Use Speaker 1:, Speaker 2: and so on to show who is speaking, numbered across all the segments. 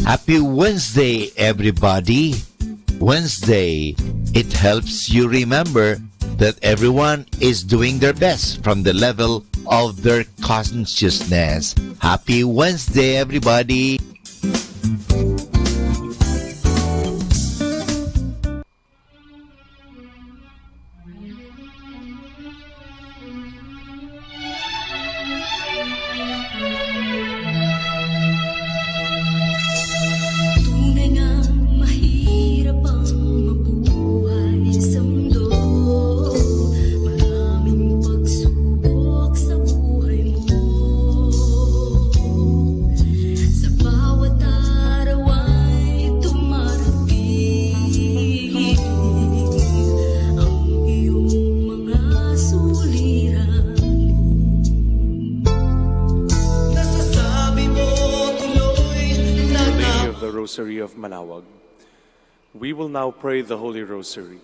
Speaker 1: Happy Wednesday, everybody! Wednesday, it helps you remember that everyone is doing their best from the level of their consciousness. Happy Wednesday, everybody!
Speaker 2: Rosary of Manaoag. We will now pray the Holy Rosary.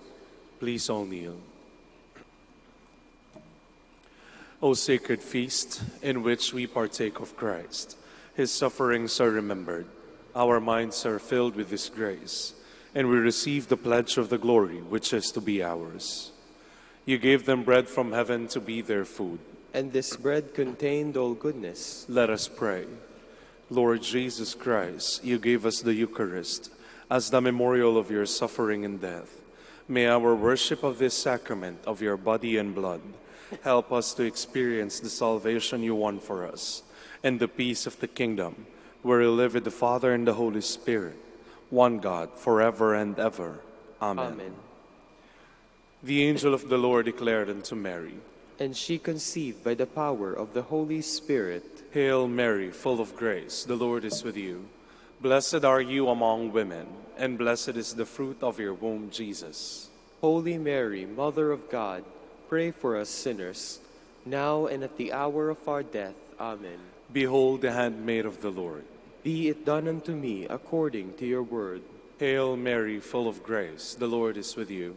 Speaker 2: Please all kneel. O sacred feast in which we partake of Christ, his sufferings are remembered, our minds are filled with his grace, and we receive the pledge of the glory which is to be ours. You gave them bread from heaven to be their food,
Speaker 3: and this bread contained all goodness.
Speaker 2: Let us pray. Lord Jesus Christ, you gave us the Eucharist as the memorial of your suffering and death. May our worship of this sacrament of your body and blood help us to experience the salvation you won for us and the peace of the kingdom, where you live with the Father and the Holy Spirit, one God, forever and ever. Amen.
Speaker 3: Amen.
Speaker 2: The angel of the Lord declared unto Mary,
Speaker 3: and she conceived by the power of the Holy Spirit.
Speaker 2: Hail Mary, full of grace, the Lord is with you. Blessed are you among women, and blessed is the fruit of your womb, Jesus.
Speaker 3: Holy Mary, Mother of God, pray for us sinners, now and at the hour of our death. Amen.
Speaker 2: Behold the handmaid of the Lord.
Speaker 3: Be it done unto me according to your word.
Speaker 2: Hail Mary, full of grace, the Lord is with you.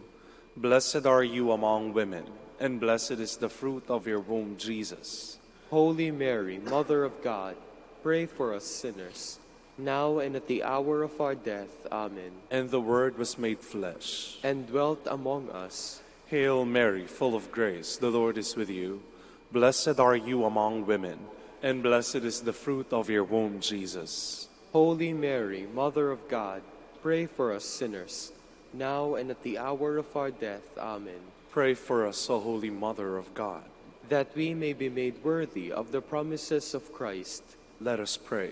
Speaker 2: Blessed are you among women, and blessed is the fruit of your womb, Jesus.
Speaker 3: Holy Mary, Mother of God, pray for us sinners, now and at the hour of our death. Amen.
Speaker 2: And the Word was made flesh,
Speaker 3: and dwelt among us.
Speaker 2: Hail Mary, full of grace, the Lord is with you. Blessed are you among women, and blessed is the fruit of your womb, Jesus.
Speaker 3: Holy Mary, Mother of God, pray for us sinners, now and at the hour of our death. Amen.
Speaker 2: Pray for us, O Holy Mother of God,
Speaker 3: that we may be made worthy of the promises of Christ.
Speaker 2: Let us pray.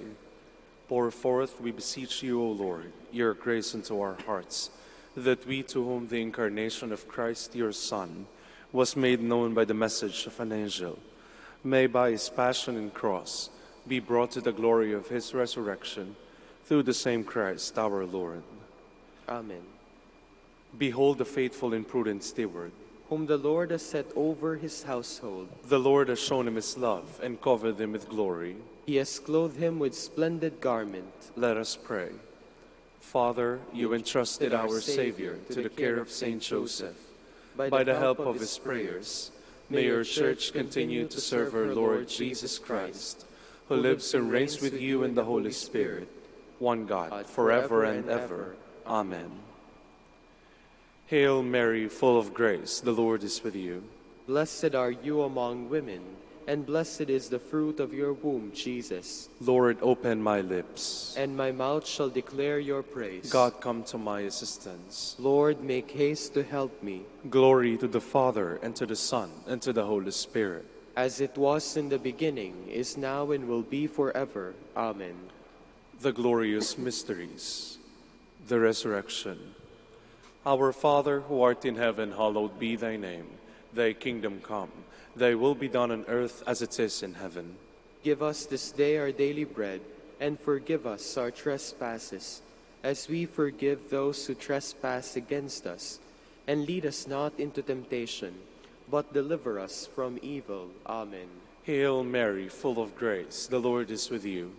Speaker 2: Pour forth, we beseech you, O Lord, your grace into our hearts, that we, to whom the incarnation of Christ, your Son, was made known by the message of an angel, may by his passion and cross be brought to the glory of his resurrection, through the same Christ our Lord.
Speaker 3: Amen.
Speaker 2: Behold the faithful and prudent steward,
Speaker 3: whom the Lord has set over his household.
Speaker 2: The Lord has shown him his love and covered him with glory.
Speaker 3: He has clothed him with splendid garment.
Speaker 2: Let us pray. Father, you entrusted our Savior to the care of Saint Joseph. By the help of his prayers, may your Church continue to serve her Lord Jesus Christ, who lives and reigns with you in the Holy Spirit, one God, forever and ever. Amen. Hail Mary, full of grace, the Lord is with you.
Speaker 3: Blessed are you among women, and blessed is the fruit of your womb, Jesus.
Speaker 2: Lord, open my lips,
Speaker 3: and my mouth shall declare your praise.
Speaker 2: God, come to my assistance.
Speaker 3: Lord, make haste to help me.
Speaker 2: Glory to the Father, and to the Son, and to the Holy Spirit.
Speaker 3: As it was in the beginning, is now, and will be forever. Amen.
Speaker 2: The glorious mysteries, the resurrection. Our Father, who art in heaven, hallowed be thy name. Thy kingdom come, thy will be done on earth as it is in heaven.
Speaker 3: Give us this day our daily bread, and forgive us our trespasses, as we forgive those who trespass against us. And lead us not into temptation, but deliver us from evil. Amen.
Speaker 2: Hail Mary, full of grace, the Lord is with you.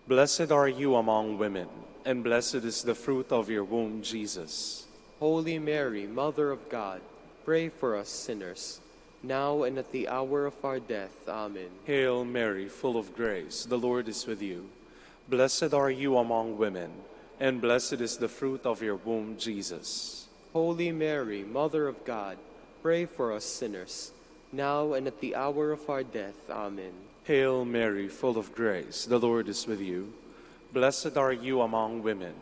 Speaker 2: Blessed are you among women, and blessed is the fruit of your womb, Jesus.
Speaker 3: Holy Mary, Mother of God, pray for us sinners, now and at the hour of our death. Amen.
Speaker 2: Hail Mary, full of grace, the Lord is with you. Blessed are you among women, and blessed is the fruit of your womb, Jesus.
Speaker 3: Holy Mary, Mother of God, pray for us sinners, now and at the hour of our death. Amen.
Speaker 2: Hail Mary, full of grace, the Lord is with you. Blessed are you among women,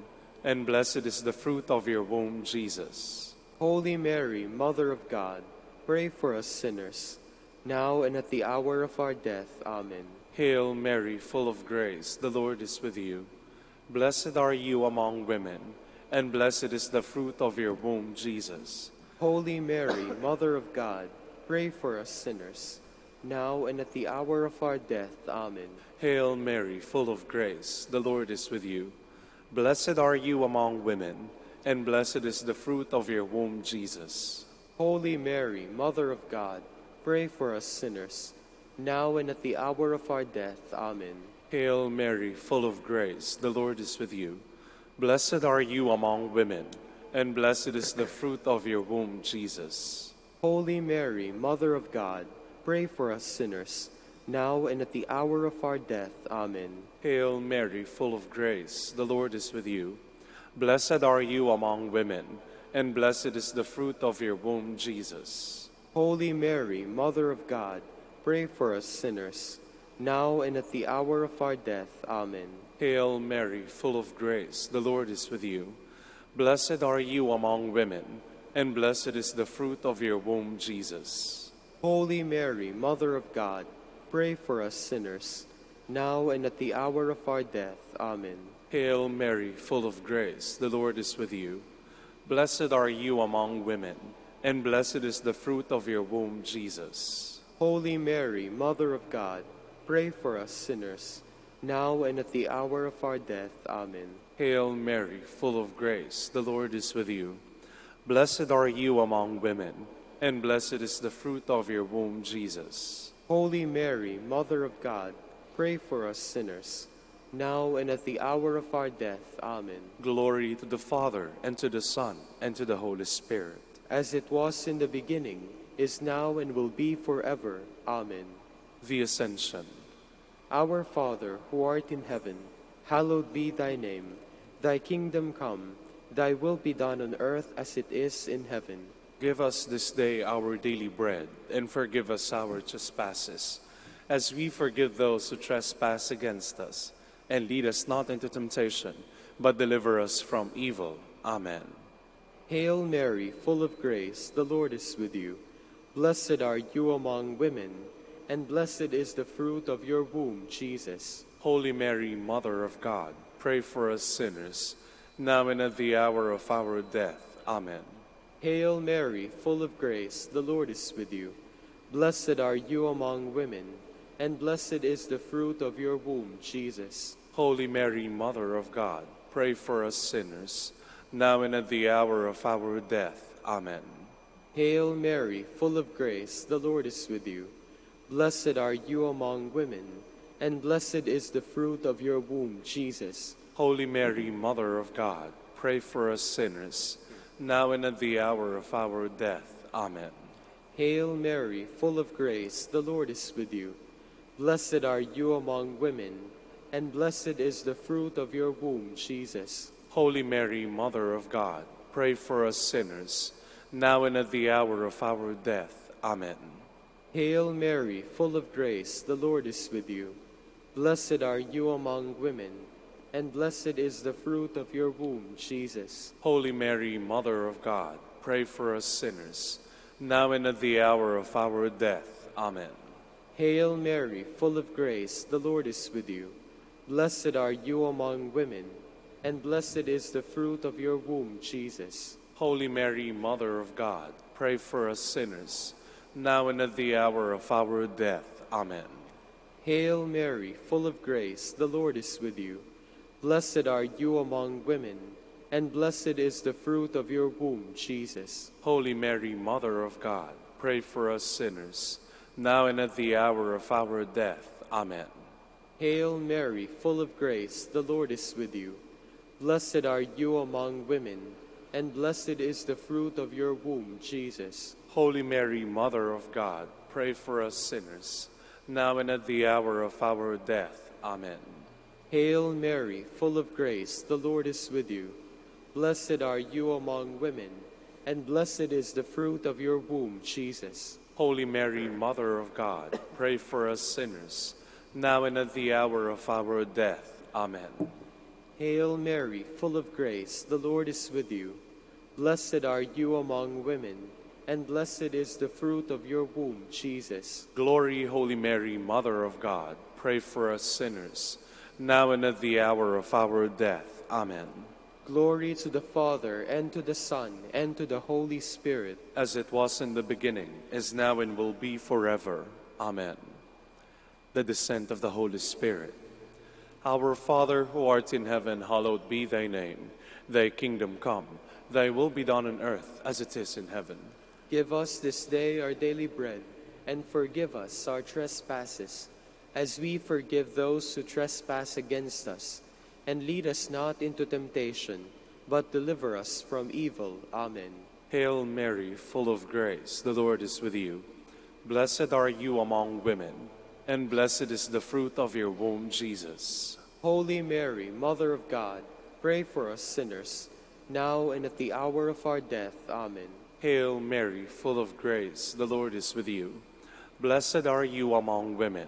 Speaker 2: and blessed is the fruit of your womb, Jesus.
Speaker 3: Holy Mary, Mother of God, pray for us sinners, now and at the hour of our death. Amen.
Speaker 2: Hail Mary, full of grace, the Lord is with you. Blessed are you among women, and blessed is the fruit of your womb, Jesus.
Speaker 3: Holy Mary, Mother of God, pray for us sinners, now and at the hour of our death. Amen.
Speaker 2: Hail Mary, full of grace, the Lord is with you. Blessed are you among women, and blessed is the fruit of your womb, Jesus.
Speaker 3: Holy Mary, Mother of God, pray for us sinners, now and at the hour of our death. Amen.
Speaker 2: Hail Mary, full of grace, the Lord is with you. Blessed are you among women, and blessed is the fruit of your womb, Jesus.
Speaker 3: Holy Mary, Mother of God, pray for us sinners, now and at the hour of our death. Amen.
Speaker 2: Hail Mary, full of grace, the Lord is with you. Blessed are you among women, and blessed is the fruit of your womb, Jesus.
Speaker 3: Holy Mary, Mother of God, pray for us sinners, now and at the hour of our death. Amen.
Speaker 2: Hail Mary, full of grace, the Lord is with you. Blessed are you among women, and blessed is the fruit of your womb, Jesus.
Speaker 3: Holy Mary, Mother of God, pray for us sinners, now and at the hour of our death. Amen.
Speaker 2: Hail Mary, full of grace, the Lord is with you. Blessed are you among women, and blessed is the fruit of your womb, Jesus.
Speaker 3: Holy Mary, Mother of God, pray for us sinners, now and at the hour of our death. Amen.
Speaker 2: Hail Mary, full of grace, the Lord is with you. Blessed are you among women, and blessed is the fruit of your womb, Jesus.
Speaker 3: Holy Mary, Mother of God, pray for us sinners, now and at the hour of our death. Amen.
Speaker 2: Glory to the Father, and to the Son, and to the Holy Spirit.
Speaker 3: As it was in the beginning, is now, and will be forever. Amen.
Speaker 2: The Ascension.
Speaker 3: Our Father, who art in heaven, hallowed be thy name. Thy kingdom come, thy will be done on earth as it is in heaven.
Speaker 2: Give us this day our daily bread, and forgive us our trespasses, as we forgive those who trespass against us. And lead us not into temptation, but deliver us from evil. Amen.
Speaker 3: Hail Mary, full of grace, the Lord is with you. Blessed are you among women, and blessed is the fruit of your womb, Jesus.
Speaker 2: Holy Mary, Mother of God, pray for us sinners, now and at the hour of our death. Amen.
Speaker 3: Hail Mary, full of grace, the Lord is with you. Blessed are you among women, and blessed is the fruit of your womb, Jesus.
Speaker 2: Holy Mary, Mother of God, pray for us sinners, now and at the hour of our death. Amen.
Speaker 3: Hail Mary, full of grace, the Lord is with you. Blessed are you among women, and blessed is the fruit of your womb, Jesus.
Speaker 2: Holy Mary, Mother of God, pray for us sinners, now and at the hour of our death. Amen.
Speaker 3: Hail Mary, full of grace, the Lord is with you. Blessed are you among women, and blessed is the fruit of your womb, Jesus.
Speaker 2: Holy Mary, Mother of God, pray for us sinners, now and at the hour of our death. Amen.
Speaker 3: Hail Mary, full of grace, the Lord is with you. Blessed are you among women, and blessed is the fruit of your womb, Jesus.
Speaker 2: Holy Mary, Mother of God, pray for us sinners, now and at the hour of our death. Amen.
Speaker 3: Hail Mary, full of grace, the Lord is with you. Blessed are you among women, and blessed is the fruit of your womb, Jesus.
Speaker 2: Holy Mary, Mother of God, pray for us sinners, now and at the hour of our death. Amen.
Speaker 3: Hail Mary, full of grace, the Lord is with you. Blessed are you among women, and blessed is the fruit of your womb, Jesus.
Speaker 2: Holy Mary, Mother of God, pray for us sinners, now and at the hour of our death. Amen.
Speaker 3: Hail Mary, full of grace, the Lord is with you. Blessed are you among women, and blessed is the fruit of your womb, Jesus.
Speaker 2: Holy Mary, Mother of God, pray for us sinners, now and at the hour of our death. Amen.
Speaker 3: Hail Mary, full of grace, the Lord is with you. Blessed are you among women, and blessed is the fruit of your womb, Jesus.
Speaker 2: Holy Mary, Mother of God, pray for us sinners, now and at the hour of our death. Amen.
Speaker 3: Hail Mary, full of grace, the Lord is with you. Blessed are you among women, and blessed is the fruit of your womb, Jesus.
Speaker 2: Glory, Holy Mary, Mother of God, pray for us sinners, now and at the hour of our death. Amen.
Speaker 3: Glory to the Father, and to the Son, and to the Holy Spirit.
Speaker 2: As it was in the beginning, is now, and will be forever. Amen. The descent of the Holy Spirit. Our Father, who art in heaven, hallowed be thy name. Thy kingdom come, thy will be done on earth as it is in heaven.
Speaker 3: Give us this day our daily bread, and forgive us our trespasses, as we forgive those who trespass against us. And lead us not into temptation, but deliver us from evil. Amen.
Speaker 2: Hail Mary, full of grace, the Lord is with you. Blessed are you among women, and blessed is the fruit of your womb, Jesus.
Speaker 3: Holy Mary, Mother of God, pray for us sinners, now and at the hour of our death. Amen.
Speaker 2: Hail Mary, full of grace, the Lord is with you. Blessed are you among women,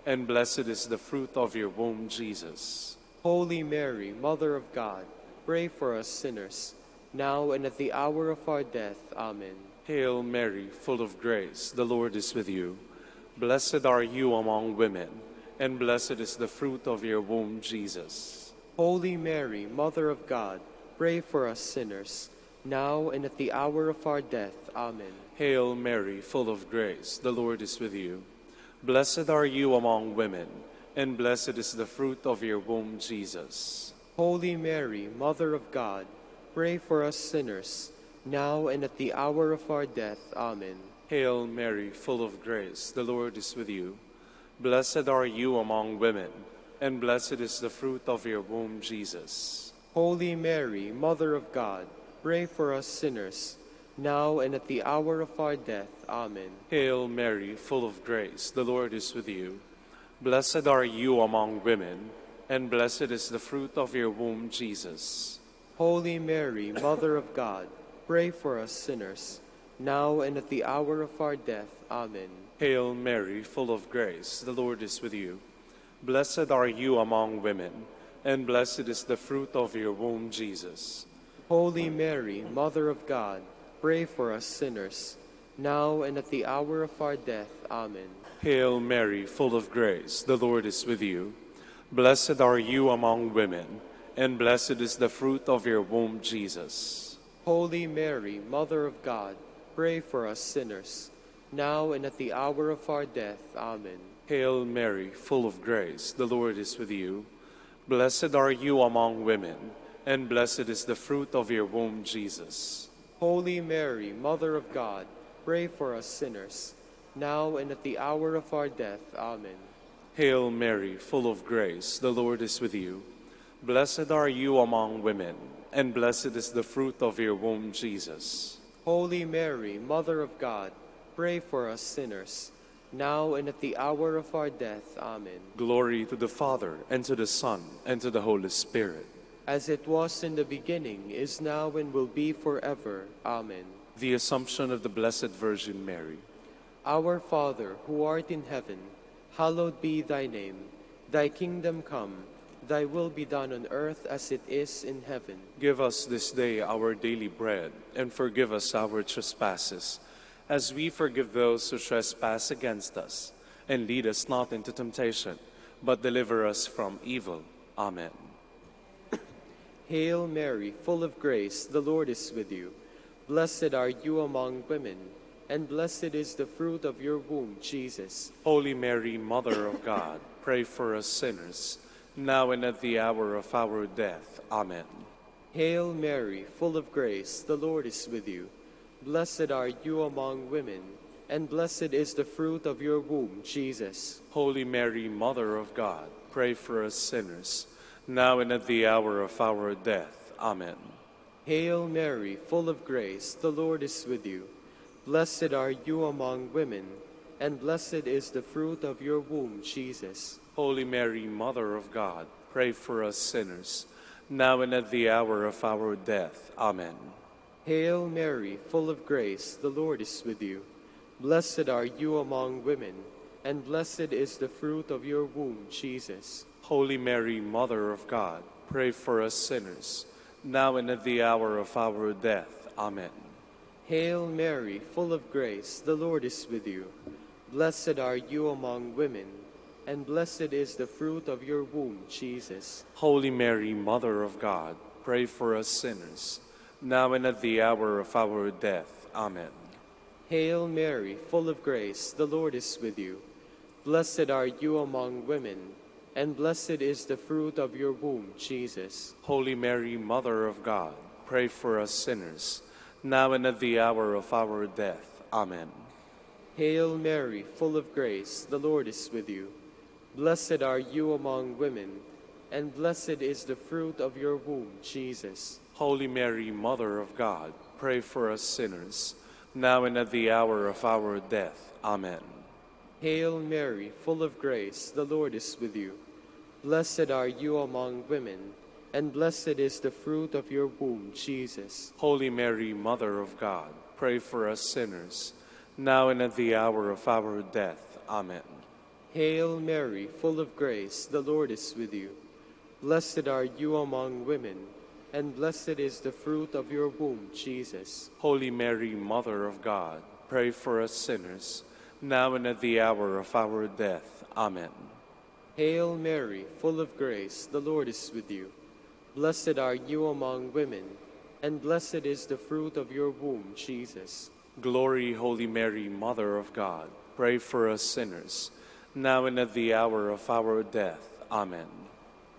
Speaker 2: and blessed is the fruit of your womb, Jesus.
Speaker 3: Holy Mary, Mother of God, pray for us sinners, now and at the hour of our death. Amen.
Speaker 2: Hail Mary, full of grace, the Lord is with you. Blessed are you among women, and blessed is the fruit of your womb, Jesus.
Speaker 3: Holy Mary, Mother of God, pray for us sinners, now and at the hour of our death. Amen.
Speaker 2: Hail Mary, full of grace, the Lord is with you. Blessed are you among women, and blessed is the fruit of your womb, Jesus.
Speaker 3: Holy Mary, Mother of God, pray for us sinners, now and at the hour of our death. Amen.
Speaker 2: Hail Mary, full of grace, the Lord is with you. Blessed are you among women, and blessed is the fruit of your womb, Jesus.
Speaker 3: Holy Mary, Mother of God, pray for us sinners, now and at the hour of our death. Amen.
Speaker 2: Hail Mary, full of grace, the Lord is with you. Blessed are you among women, and blessed is the fruit of your womb, Jesus.
Speaker 3: Holy Mary, Mother of God, pray for us sinners, now and at the hour of our death. Amen.
Speaker 2: Hail Mary, full of grace, the Lord is with you. Blessed are you among women, and blessed is the fruit of your womb, Jesus.
Speaker 3: Holy Mary, Mother of God, pray for us sinners, now and at the hour of our death. Amen.
Speaker 2: Hail Mary, full of grace, the Lord is with you. Blessed are you among women, and blessed is the fruit of your womb, Jesus.
Speaker 3: Holy Mary, Mother of God, pray for us sinners, now and at the hour of our death. Amen.
Speaker 2: Hail Mary, full of grace, the Lord is with you. Blessed are you among women, and blessed is the fruit of your womb, Jesus.
Speaker 3: Holy Mary, Mother of God, pray for us sinners, now and at the hour of our death. Amen.
Speaker 2: Hail Mary, full of grace, the Lord is with you. Blessed are you among women, and blessed is the fruit of your womb, Jesus.
Speaker 3: Holy Mary, Mother of God, pray for us sinners, now and at the hour of our death. Amen.
Speaker 2: Glory to the Father, and to the Son, and to the Holy Spirit.
Speaker 3: As it was in the beginning, is now, and will be forever. Amen.
Speaker 2: The Assumption of the Blessed Virgin Mary.
Speaker 3: Our Father, who art in heaven, hallowed be thy name. Thy kingdom come, thy will be done on earth as it is in heaven.
Speaker 2: Give us this day our daily bread, and forgive us our trespasses, as we forgive those who trespass against us. And lead us not into temptation, but deliver us from evil. Amen.
Speaker 3: Hail Mary, full of grace, the Lord is with you. Blessed are you among women, and blessed is the fruit of your womb, Jesus.
Speaker 2: Holy Mary, Mother of God, pray for us sinners, now and at the hour of our death. Amen.
Speaker 3: Hail Mary, full of grace, the Lord is with you. Blessed are you among women, and blessed is the fruit of your womb, Jesus.
Speaker 2: Holy Mary, Mother of God, pray for us sinners, now and at the hour of our death. Amen.
Speaker 3: Hail Mary, full of grace, the Lord is with you. Blessed are you among women, and blessed is the fruit of your womb, Jesus.
Speaker 2: Holy Mary, Mother of God, pray for us sinners, now and at the hour of our death. Amen.
Speaker 3: Hail Mary, full of grace, the Lord is with you. Blessed are you among women, and blessed is the fruit of your womb, Jesus.
Speaker 2: Holy Mary, Mother of God, pray for us sinners, now and at the hour of our death. Amen.
Speaker 3: Hail Mary, full of grace, the Lord is with you. Blessed are you among women, and blessed is the fruit of your womb, Jesus.
Speaker 2: Holy Mary, Mother of God, pray for us sinners, now and at the hour of our death. Amen.
Speaker 3: Hail Mary, full of grace, the Lord is with you. Blessed are you among women, and blessed is the fruit of your womb, Jesus.
Speaker 2: Holy Mary, Mother of God, pray for us sinners, now and at the hour of our death. Amen.
Speaker 3: Hail Mary, full of grace, the Lord is with you. Blessed are you among women, and blessed is the fruit of your womb, Jesus.
Speaker 2: Holy Mary, Mother of God, pray for us sinners, now and at the hour of our death. Amen.
Speaker 3: Hail Mary, full of grace, the Lord is with you. Blessed are you among women, and blessed is the fruit of your womb, Jesus.
Speaker 2: Holy Mary, Mother of God, pray for us sinners, now and at the hour of our death. Amen.
Speaker 3: Hail Mary, full of grace, the Lord is with you. Blessed are you among women, and blessed is the fruit of your womb, Jesus.
Speaker 2: Holy Mary, Mother of God, pray for us sinners, now and at the hour of our death. Amen.
Speaker 3: Hail Mary, full of grace, the Lord is with you. Blessed are you among women, and blessed is the fruit of your womb, Jesus.
Speaker 2: Glory, Holy Mary, Mother of God, pray for us sinners, now and at the hour of our death. Amen.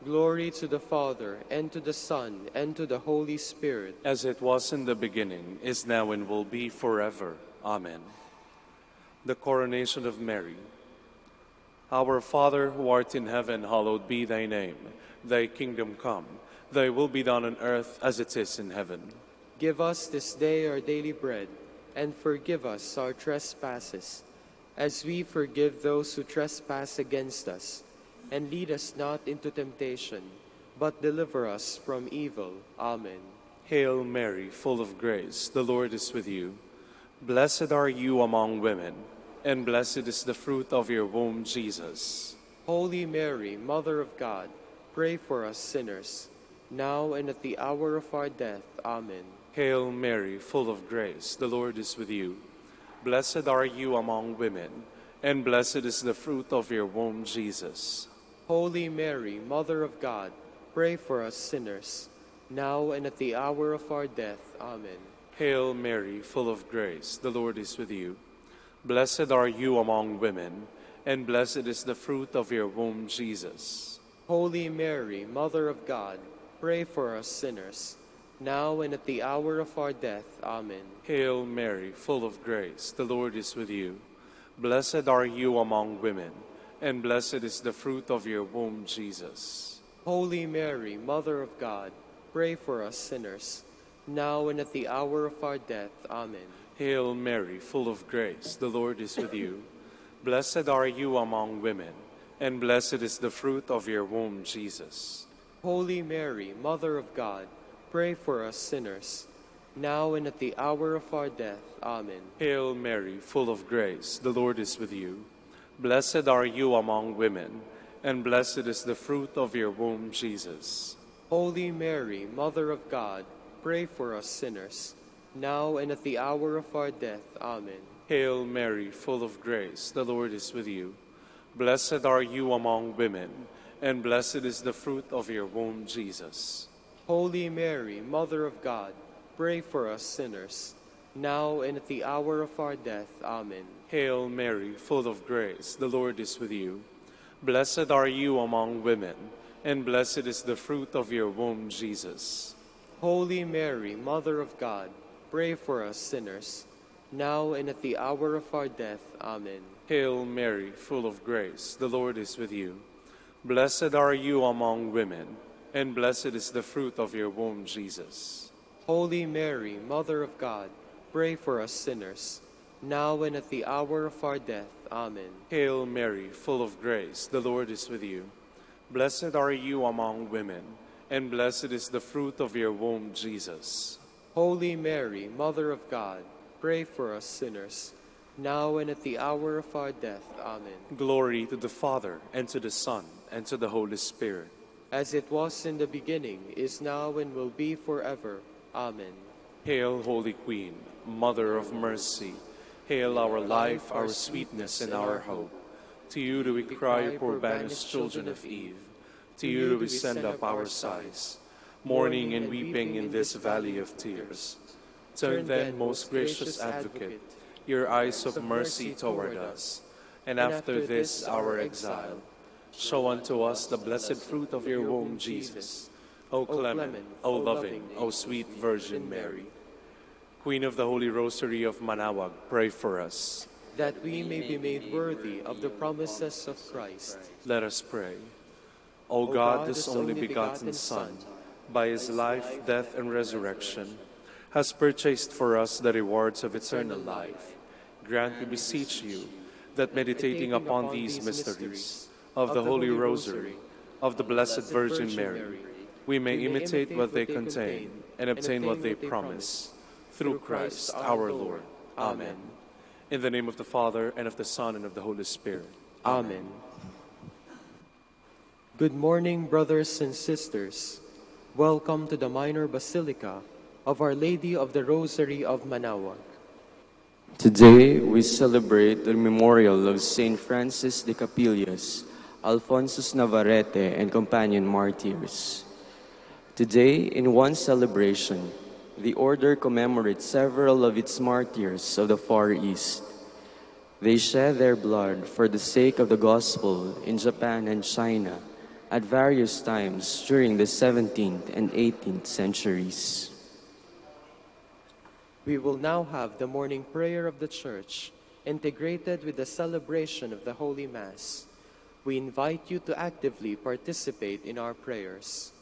Speaker 3: Glory to the Father, and to the Son, and to the Holy Spirit.
Speaker 2: As it was in the beginning, is now, and will be forever. Amen. The Coronation of Mary. Our Father, who art in heaven, hallowed be thy name. Thy kingdom come, thy will be done on earth as it is in heaven.
Speaker 3: Give us this day our daily bread, and forgive us our trespasses, as we forgive those who trespass against us. And lead us not into temptation, but deliver us from evil. Amen.
Speaker 2: Hail Mary, full of grace, the Lord is with you. Blessed are you among women, and blessed is the fruit of your womb, Jesus.
Speaker 3: Holy Mary, Mother of God, pray for us sinners, now and at the hour of our death. Amen.
Speaker 2: Hail Mary, full of grace, the Lord is with you. Blessed are you among women, and blessed is the fruit of your womb, Jesus.
Speaker 3: Holy Mary, Mother of God, pray for us sinners, now and at the hour of our death. Amen.
Speaker 2: Hail Mary, full of grace, the Lord is with you. Blessed are you among women, and blessed is the fruit of your womb, Jesus.
Speaker 3: Holy Mary, Mother of God, pray for us sinners, now and at the hour of our death. Amen.
Speaker 2: Hail Mary, full of grace, the Lord is with you. Blessed are you among women, and blessed is the fruit of your womb, Jesus.
Speaker 3: Holy Mary, Mother of God, pray for us sinners, now and at the hour of our death. Amen.
Speaker 2: Hail Mary, full of grace, the Lord is with you. Blessed are you among women, and blessed is the fruit of your womb, Jesus.
Speaker 3: Holy Mary, Mother of God, pray for us sinners, now and at the hour of our death. Amen.
Speaker 2: Hail Mary, full of grace, the Lord is with you. Blessed are you among women, and blessed is the fruit of your womb, Jesus.
Speaker 3: Holy Mary, Mother of God, pray for us sinners, now and at the hour of our death. Amen.
Speaker 2: Hail Mary, full of grace, the Lord is with you. Blessed are you among women, and blessed is the fruit of your womb, Jesus.
Speaker 3: Holy Mary, Mother of God, pray for us sinners, now and at the hour of our death. Amen.
Speaker 2: Hail Mary, full of grace, the Lord is with you. Blessed are you among women, and blessed is the fruit of your womb, Jesus.
Speaker 3: Holy Mary, Mother of God, pray for us sinners, now and at the hour of our death. Amen.
Speaker 2: Hail Mary, full of grace, the Lord is with you. Blessed are you among women, and blessed is the fruit of your womb, Jesus.
Speaker 3: Holy Mary, Mother of God, pray for us sinners, now and at the hour of our death. Amen.
Speaker 2: Hail Mary, full of grace, the Lord is with you. Blessed are you among women, and blessed is the fruit of your womb, Jesus.
Speaker 3: Holy Mary, Mother of God, pray for us sinners, now and at the hour of our death. Amen.
Speaker 2: Hail Mary, full of grace, the Lord is with you. Blessed are you among women, and blessed is the fruit of your womb, Jesus.
Speaker 3: Holy Mary, Mother of God, pray for us sinners, now and at the hour of our death. Amen.
Speaker 2: Glory to the Father, and to the Son, and to the Holy Spirit.
Speaker 3: As it was in the beginning, is now, and will be forever. Amen.
Speaker 2: Hail, Holy Queen, Mother of Mercy. Hail our life, our sweetness, and our hope. To you do we cry, poor banished children of Eve. To you do we send up our sighs, mourning and weeping in this valley of tears. Turn then, most gracious Advocate, your eyes of mercy toward us, and after this our exile, show unto us the blessed fruit of your womb, Jesus. O clement, O loving, O sweet Virgin Mary. Queen of the Holy Rosary of Manaoag, pray for us.
Speaker 3: That we may be made worthy of the promises of Christ.
Speaker 2: Let us pray. O God, whose only begotten Son, by his life, death, and resurrection, has purchased for us the rewards of eternal life, grant, we beseech you, that meditating upon these mysteries of the Holy Rosary, of the Blessed Virgin Mary, we may imitate what they contain and obtain what they promise. Through Christ our Lord. Amen. In the name of the Father, and of the Son, and of the Holy Spirit.
Speaker 3: Amen. Good morning, brothers and sisters. Welcome to the Minor Basilica of Our Lady of the Rosary of Manaoag.
Speaker 4: Today, we celebrate the memorial of Saint Francis de Capillas, Alphonsus Navarrete, and companion martyrs. Today, in one celebration, the Order commemorates several of its martyrs of the Far East. They shed their blood for the sake of the Gospel in Japan and China at various times during the 17th and 18th centuries.
Speaker 3: We will now have the morning prayer of the Church, integrated with the celebration of the Holy Mass. We invite you to actively participate in our prayers.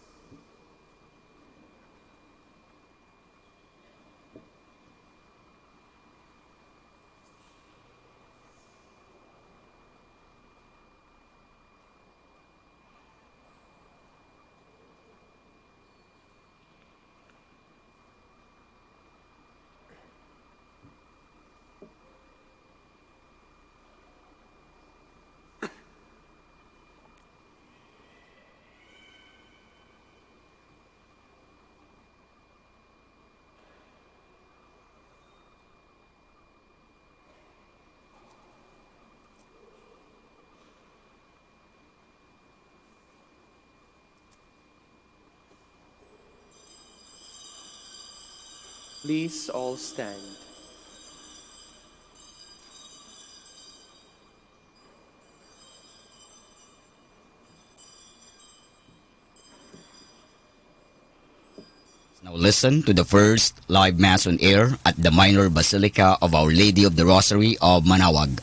Speaker 3: Please all stand.
Speaker 5: Now listen to the first live Mass on air at the Minor Basilica of Our Lady of the Rosary of Manaoag.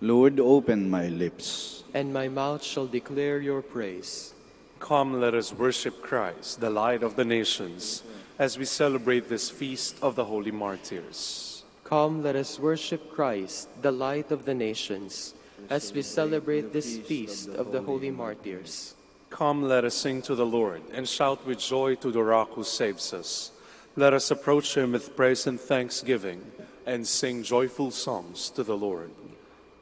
Speaker 6: Lord, open my lips,
Speaker 3: And my mouth shall declare your praise.
Speaker 2: Come, let us worship Christ, the light of the nations, as we celebrate this feast of the holy martyrs.
Speaker 3: Come, let us worship Christ, the light of the nations, as we celebrate this feast of the holy martyrs.
Speaker 2: Come, let us sing to the Lord, and shout with joy to the rock who saves us. Let us approach him with praise and thanksgiving, and sing joyful songs to the Lord.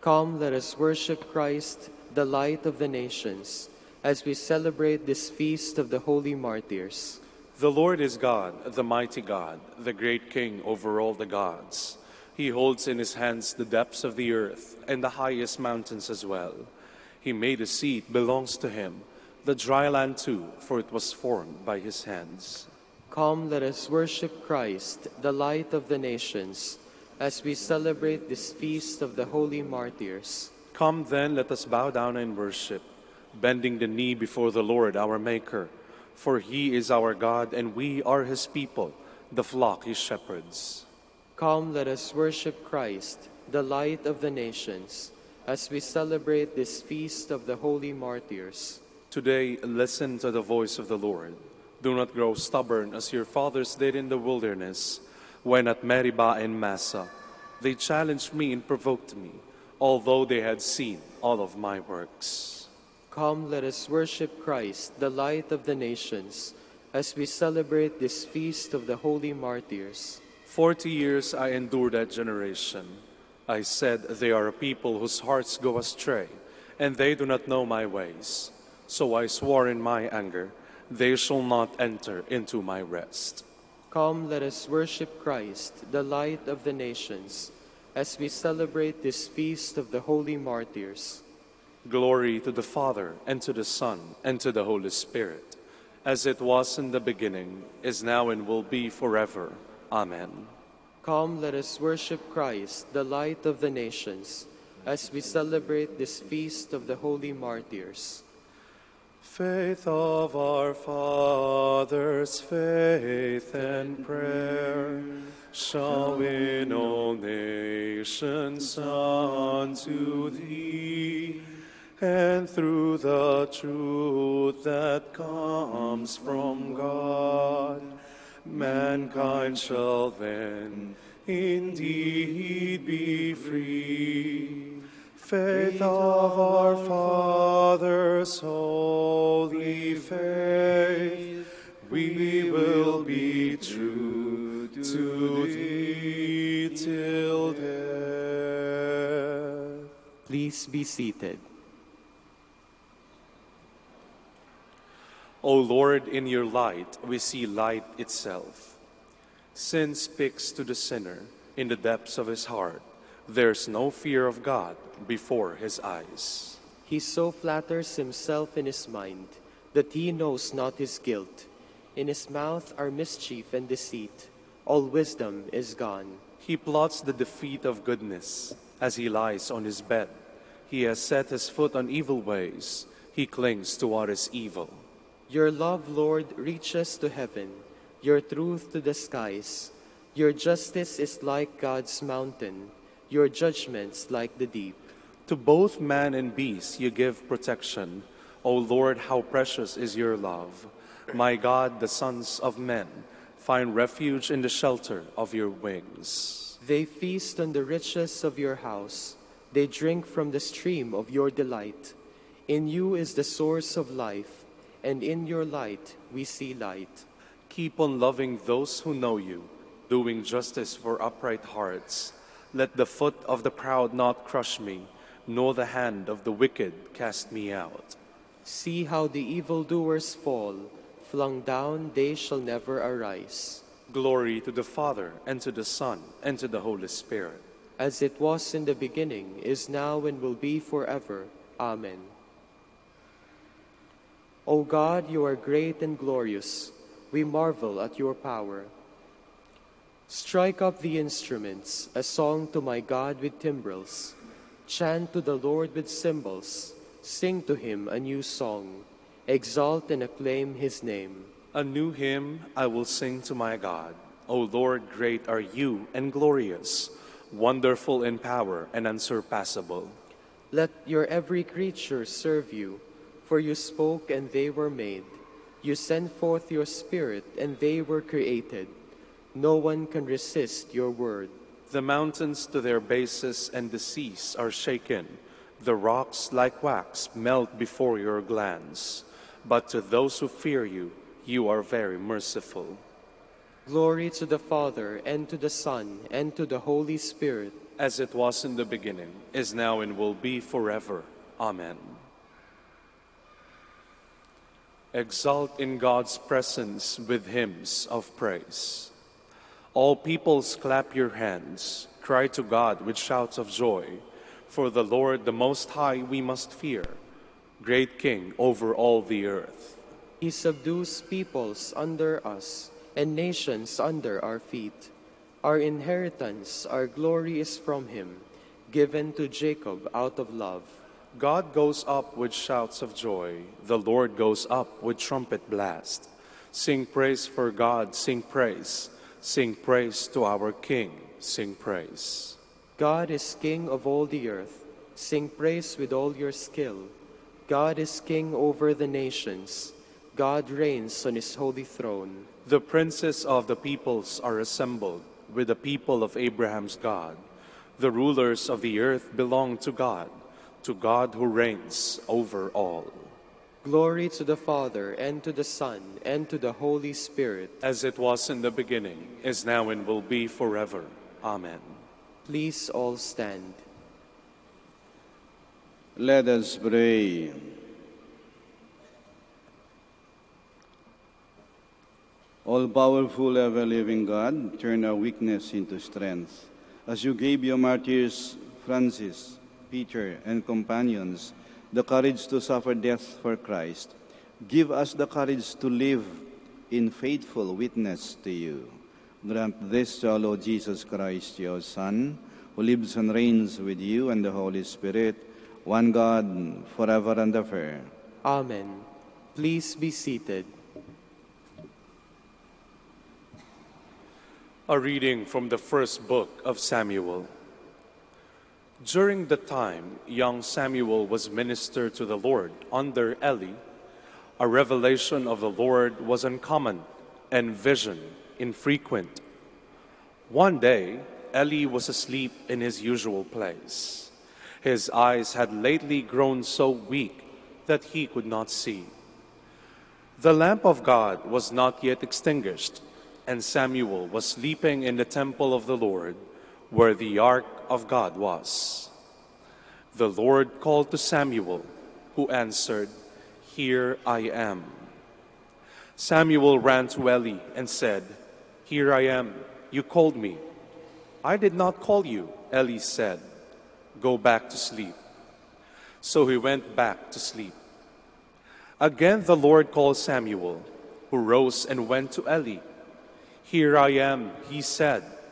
Speaker 3: Come, let us worship Christ, the light of the nations, as we celebrate this feast of the holy martyrs.
Speaker 2: The Lord is God, the mighty God, the great King over all the gods. He holds in his hands the depths of the earth and the highest mountains as well. He made a sea, it belongs to him, the dry land too, for it was formed by his hands.
Speaker 3: Come, let us worship Christ, the light of the nations, as we celebrate this feast of the holy martyrs.
Speaker 2: Come then, let us bow down and worship, bending the knee before the Lord our Maker. For he is our God, and we are his people, the flock he shepherds.
Speaker 3: Come, let us worship Christ, the light of the nations, as we celebrate this feast of the holy martyrs.
Speaker 2: Today, listen to the voice of the Lord. Do not grow stubborn as your fathers did in the wilderness, when at Meribah and Massa they challenged me and provoked me, although they had seen all of my works.
Speaker 3: Come, let us worship Christ, the light of the nations, as we celebrate this feast of the holy martyrs.
Speaker 2: 40 years I endured that generation. I said, they are a people whose hearts go astray, and they do not know my ways. So I swore in my anger, they shall not enter into my rest.
Speaker 3: Come, let us worship Christ, the light of the nations, as we celebrate this feast of the holy martyrs.
Speaker 2: Glory to the Father, and to the Son, and to the Holy Spirit, as it was in the beginning, is now, and will be forever. Amen.
Speaker 3: Come, let us worship Christ, the light of the nations, as we celebrate this feast of the holy martyrs.
Speaker 2: Faith of our fathers, faith and prayer, shall win all nations unto thee. And through the truth that comes from God, mankind shall then indeed be free. Faith of our fathers, holy faith, we will be true to thee till death.
Speaker 3: Please be seated.
Speaker 2: O Lord, in your light we see light itself. Sin speaks to the sinner in the depths of his heart. There's no fear of God before his eyes.
Speaker 3: He so flatters himself in his mind that he knows not his guilt. In his mouth are mischief and deceit. All wisdom is gone.
Speaker 2: He plots the defeat of goodness as he lies on his bed. He has set his foot on evil ways. He clings to what is evil.
Speaker 3: Your love, Lord, reaches to heaven, your truth to the skies. Your justice is like God's mountain, your judgments like the deep.
Speaker 2: To both man and beast you give protection. O Lord, how precious is your love. My God, the sons of men find refuge in the shelter of your wings.
Speaker 3: They feast on the riches of your house. They drink from the stream of your delight. In you is the source of life, and in your light we see light.
Speaker 2: Keep on loving those who know you, doing justice for upright hearts. Let the foot of the proud not crush me, nor the hand of the wicked cast me out.
Speaker 3: See how the evildoers fall. Flung down, they shall never arise.
Speaker 2: Glory to the Father, and to the Son, and to the Holy Spirit.
Speaker 3: As it was in the beginning, is now, and will be forever. Amen. O God, you are great and glorious. We marvel at your power. Strike up the instruments, a song to my God with timbrels. Chant to the Lord with cymbals. Sing to him a new song. Exalt and acclaim his name.
Speaker 2: A new hymn I will sing to my God. O Lord, great are you and glorious, wonderful in power and unsurpassable.
Speaker 3: Let your every creature serve you, for you spoke and they were made. You sent forth your Spirit and they were created. No one can resist your word.
Speaker 2: The mountains to their bases and the seas are shaken. The rocks like wax melt before your glance. But to those who fear you, you are very merciful.
Speaker 3: Glory to the Father, and to the Son, and to the Holy Spirit.
Speaker 2: As it was in the beginning, is now, and will be forever. Amen. Exalt in God's presence with hymns of praise. All peoples clap your hands, cry to God with shouts of joy. For the Lord, the Most High, we must fear, great King over all the earth.
Speaker 3: He subdues peoples under us, and nations under our feet. Our inheritance, our glory is from him, given to Jacob out of love.
Speaker 2: God goes up with shouts of joy. The Lord goes up with trumpet blast. Sing praise for God, sing praise. Sing praise to our King, sing praise.
Speaker 3: God is King of all the earth. Sing praise with all your skill. God is king over the nations. God reigns on his holy throne.
Speaker 2: The princes of the peoples are assembled with the people of Abraham's God. The rulers of the earth belong to God who reigns over all.
Speaker 3: Glory to the Father, and to the Son, and to the Holy Spirit.
Speaker 2: As it was in the beginning, is now, and will be forever. Amen.
Speaker 3: Please all stand.
Speaker 6: Let us pray. All-powerful, ever-living God, turn our weakness into strength. As you gave your martyrs, Francis, Peter, and companions, the courage to suffer death for Christ, give us the courage to live in faithful witness to you. Grant this to our Lord Jesus Christ, your Son, who lives and reigns with you and the Holy Spirit, one God, forever and ever.
Speaker 3: Amen. Please be seated.
Speaker 2: A reading from the first book of Samuel. During the time young Samuel was minister to the Lord under Eli, a revelation of the Lord was uncommon and vision infrequent. One day, Eli was asleep in his usual place. His eyes had lately grown so weak that he could not see. The lamp of God was not yet extinguished, and Samuel was sleeping in the temple of the Lord, where the ark of God was. The Lord called to Samuel, who answered, "Here I am." Samuel ran to Eli and said, "Here I am. You called me." "I did not call you," Eli said. "Go back to sleep." So he went back to sleep. Again the Lord called Samuel, who rose and went to Eli. "Here I am," he said.